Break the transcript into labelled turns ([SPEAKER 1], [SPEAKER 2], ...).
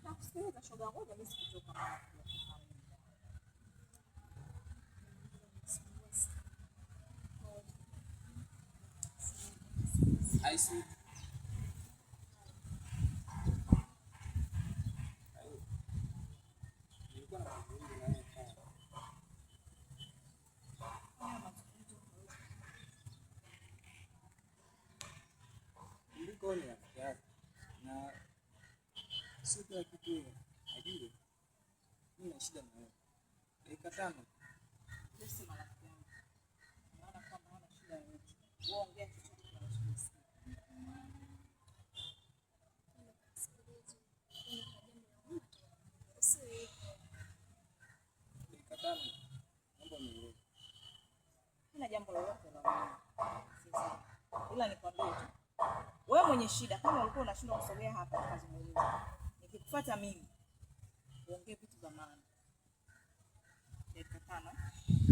[SPEAKER 1] Nakusikiliza shoga, ngoja mimi sikutoka.
[SPEAKER 2] Haisi. Nilikuwa na mazungumzo na yeye sana. Nilikuwa ni rafiki yake na sio kila kitu ajue. Mimi na shida na wewe. Dakika 5.
[SPEAKER 1] Sisi marafiki yangu. Maana kwamba hana shida yoyote. Wewe ongea chochote kinachosikia.
[SPEAKER 2] Dakika 5. Mambo ni
[SPEAKER 1] Sina jambo lolote la muhimu. Sasa ila nikwambie tu. Wewe mwenye shida kama ulikuwa unashindwa kusogea hapa tukazungumza. Nikikufuata mimi uongee vitu vya maana. Dakika 5.